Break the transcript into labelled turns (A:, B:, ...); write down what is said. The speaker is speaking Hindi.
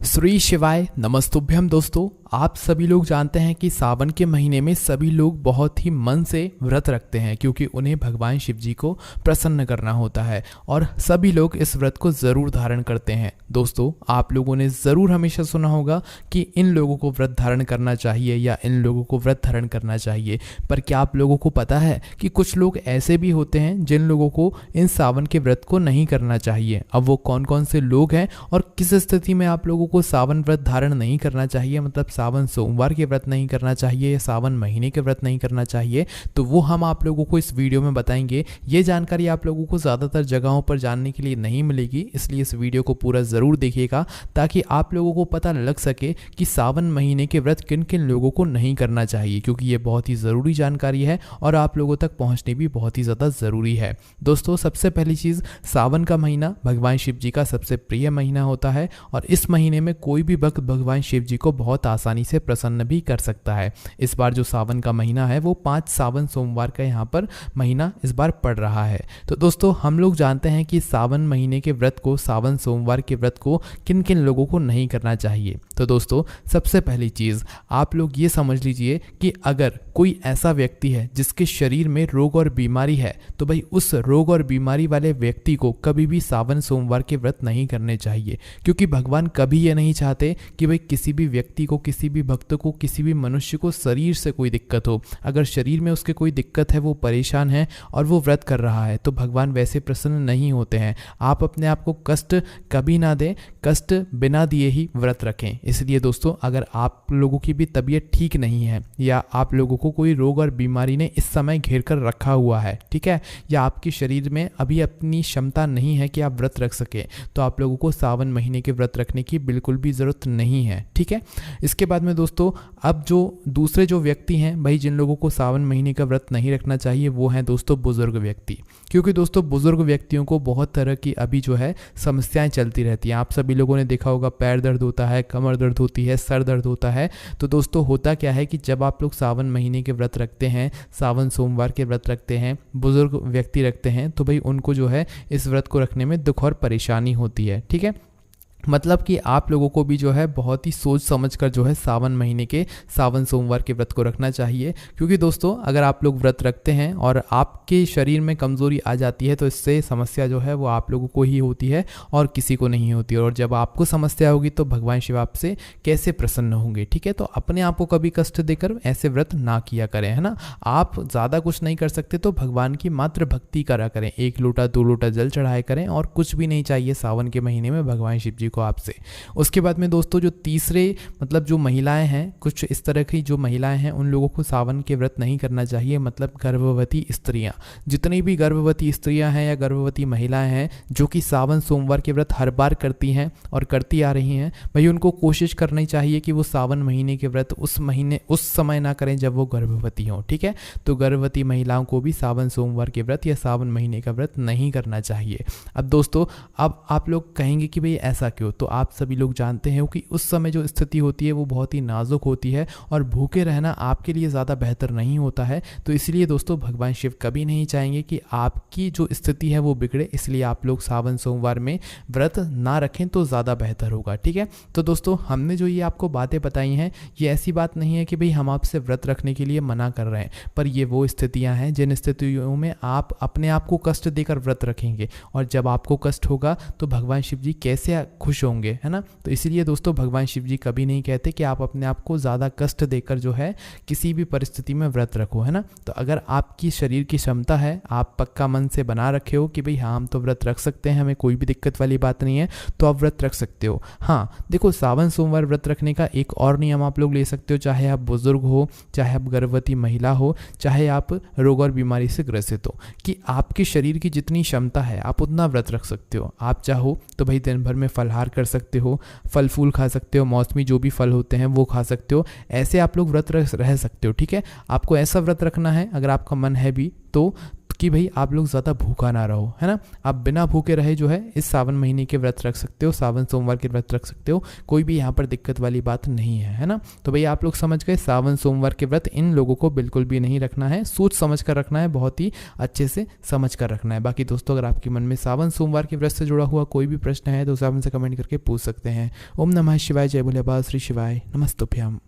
A: श्री शिवाय नमस्तुभ्यम। दोस्तों, आप सभी लोग जानते हैं कि सावन के महीने में सभी लोग बहुत ही मन से व्रत रखते हैं क्योंकि उन्हें भगवान शिव जी को प्रसन्न करना होता है और सभी लोग इस व्रत को ज़रूर धारण करते हैं। दोस्तों, आप लोगों ने ज़रूर हमेशा सुना होगा कि इन लोगों को व्रत धारण करना चाहिए या इन लोगों को व्रत धारण करना चाहिए, पर क्या आप लोगों को पता है कि कुछ लोग ऐसे भी होते हैं जिन लोगों को इन सावन के व्रत को नहीं करना चाहिए। अब वो कौन कौन से लोग हैं और किस स्थिति में आप लोगों को सावन व्रत धारण नहीं करना चाहिए, मतलब सावन सोमवार के व्रत नहीं करना चाहिए या सावन महीने के व्रत नहीं करना चाहिए, तो वो हम आप लोगों को इस वीडियो में बताएंगे। ये जानकारी आप लोगों को ज़्यादातर जगहों पर जानने के लिए नहीं मिलेगी, इसलिए इस वीडियो को पूरा ज़रूर देखिएगा ताकि आप लोगों को पता लग सके कि सावन महीने के व्रत किन किन लोगों को नहीं करना चाहिए, क्योंकि ये बहुत ही ज़रूरी जानकारी है और आप लोगों तक पहुँचनी भी बहुत ही ज़्यादा ज़रूरी है। दोस्तों, सबसे पहली चीज़, सावन का महीना भगवान शिव जी का सबसे प्रिय महीना होता है और इस महीने में कोई भी भक्त भगवान शिव जी को बहुत आसानी से प्रसन्न भी कर सकता है। इस बार जो सावन का महीना है वो 5 सावन सोमवार का यहाँ पर महीना इस बार पड़ रहा है। तो दोस्तों, हम लोग जानते हैं कि सावन महीने के व्रत को, सावन सोमवार के व्रत को किन किन लोगों को नहीं करना चाहिए। तो दोस्तों, सबसे पहली चीज़ आप लोग ये समझ लीजिए कि अगर कोई ऐसा व्यक्ति है जिसके शरीर में रोग और बीमारी है, तो भाई उस रोग और बीमारी वाले व्यक्ति को कभी भी सावन सोमवार के व्रत नहीं करने चाहिए, क्योंकि भगवान कभी ये नहीं चाहते कि भाई किसी भी व्यक्ति को, किसी भी भक्त को, किसी भी मनुष्य को शरीर से कोई दिक्कत हो। अगर शरीर में उसके कोई दिक्कत है, वो परेशान है और वो व्रत कर रहा है, तो भगवान वैसे प्रसन्न नहीं होते हैं। आप अपने आप को कष्ट कभी ना दें, कष्ट बिना दिए ही व्रत रखें। इसलिए दोस्तों, अगर आप लोगों की भी तबीयत ठीक नहीं है या आप लोगों को कोई रोग और बीमारी ने इस समय घेर कर रखा हुआ है, ठीक है, या आपके शरीर में अभी अपनी क्षमता नहीं है कि आप व्रत रख सके, तो आप लोगों को सावन महीने के व्रत रखने की बिल्कुल भी ज़रूरत नहीं है, ठीक है। इसके बाद में दोस्तों, अब जो दूसरे जो व्यक्ति हैं भाई जिन लोगों को सावन महीने का व्रत नहीं रखना चाहिए, वो हैं दोस्तों बुजुर्ग व्यक्ति, क्योंकि दोस्तों बुजुर्ग व्यक्तियों को बहुत तरह की अभी जो है समस्याएं चलती रहती हैं। आप सभी लोगों ने देखा होगा, पैर दर्द होता है, कमर दर्द होती है, सर दर्द होता है। तो दोस्तों, होता क्या है कि जब आप लोग सावन महीने के व्रत रखते हैं, सावन सोमवार के व्रत रखते हैं, बुजुर्ग व्यक्ति रखते हैं, तो भाई उनको जो है इस व्रत को रखने में दुख और परेशानी होती है, ठीक है। मतलब कि आप लोगों को भी जो है बहुत ही सोच समझ कर जो है सावन महीने के सावन सोमवार के व्रत को रखना चाहिए, क्योंकि दोस्तों अगर आप लोग व्रत रखते हैं और आपके शरीर में कमज़ोरी आ जाती है तो इससे समस्या जो है वो आप लोगों को ही होती है और किसी को नहीं होती। और जब आपको समस्या होगी तो भगवान शिव आपसे कैसे प्रसन्न होंगे, ठीक है। तो अपने आप को कभी कष्ट देकर ऐसे व्रत ना किया करें, है ना। आप ज़्यादा कुछ नहीं कर सकते तो भगवान की मात्र भक्ति करा करें, 1 लोटा 2 लोटा जल चढ़ाया करें और कुछ भी नहीं चाहिए सावन के महीने में भगवान शिव जी को आपसे। उसके बाद में दोस्तों, जो तीसरे मतलब जो महिलाएं हैं, कुछ इस तरह की जो महिलाएं हैं, उन लोगों को सावन के व्रत नहीं करना चाहिए। मतलब गर्भवती स्त्रियां, जितनी भी गर्भवती स्त्रियां हैं या गर्भवती महिलाएं हैं जो कि सावन सोमवार के व्रत हर बार करती हैं और करती आ रही हैं, भाई उनको कोशिश करनी चाहिए कि वो सावन महीने के व्रत उस समय ना करें जब वो गर्भवती हों, ठीक है। तो गर्भवती महिलाओं को भी सावन सोमवार के व्रत या सावन महीने का व्रत नहीं करना चाहिए। अब दोस्तों, अब आप लोग कहेंगे कि भाई ऐसा क्यों, तो आप सभी लोग जानते हैं कि उस समय जो स्थिति होती है वो बहुत ही नाजुक होती है और भूखे रहना आपके लिए ज़्यादा बेहतर नहीं होता है। तो इसलिए दोस्तों, भगवान शिव कभी नहीं चाहेंगे कि आपकी जो स्थिति है वो बिगड़े, इसलिए आप लोग सावन सोमवार में व्रत ना रखें तो ज़्यादा बेहतर होगा, ठीक है। तो दोस्तों, हमने जो ये आपको बातें बताई हैं, ये ऐसी बात नहीं है कि भाई हम आपसे व्रत रखने के लिए मना कर रहे हैं, पर ये वो स्थितियाँ हैं जिन स्थितियों में आप अपने आप को कष्ट देकर व्रत रखेंगे और जब आपको कष्ट होगा तो भगवान शिव जी कैसे खुश होंगे, है ना। तो इसलिए दोस्तों, भगवान शिव जी कभी नहीं कहते कि आप अपने आप को ज़्यादा कष्ट देकर जो है किसी भी परिस्थिति में व्रत रखो, है ना। तो अगर आपकी शरीर की क्षमता है, आप पक्का मन से बना रखे हो कि भाई हाँ हम तो व्रत रख सकते हैं, हमें कोई भी दिक्कत वाली बात नहीं है, तो आप व्रत रख सकते हो। हाँ देखो, सावन सोमवार व्रत रखने का एक और नियम आप लोग ले सकते हो, चाहे आप बुजुर्ग हो, चाहे आप गर्भवती महिला हो, चाहे आप रोग और बीमारी से ग्रसित हो, कि आपके शरीर की जितनी क्षमता है आप उतना व्रत रख सकते हो। आप चाहो तो भाई दिन भर में फलहार कर सकते हो, फल फूल खा सकते हो, मौसमी जो भी फल होते हैं वो खा सकते हो, ऐसे आप लोग व्रत रह सकते हो, ठीक है। आपको ऐसा व्रत रखना है, अगर आपका मन है भी तो कि भाई आप लोग ज़्यादा भूखा ना रहो, है ना। आप बिना भूखे रहे जो है इस सावन महीने के व्रत रख सकते हो, सावन सोमवार के व्रत रख सकते हो, कोई भी यहाँ पर दिक्कत वाली बात नहीं है ना। तो भाई आप लोग समझ गए, सावन सोमवार के व्रत इन लोगों को बिल्कुल भी नहीं रखना है, सोच समझ कर रखना है, बहुत ही अच्छे से समझ कर रखना है। बाकी दोस्तों अगर आपके मन में सावन सोमवार के व्रत से जुड़ा हुआ कोई भी प्रश्न है तो उसे आप हमसे कमेंट करके पूछ सकते हैं। ओम नमः शिवाय, जय भोलेबाबा, श्री शिवाय, नमस्तुभ्यम।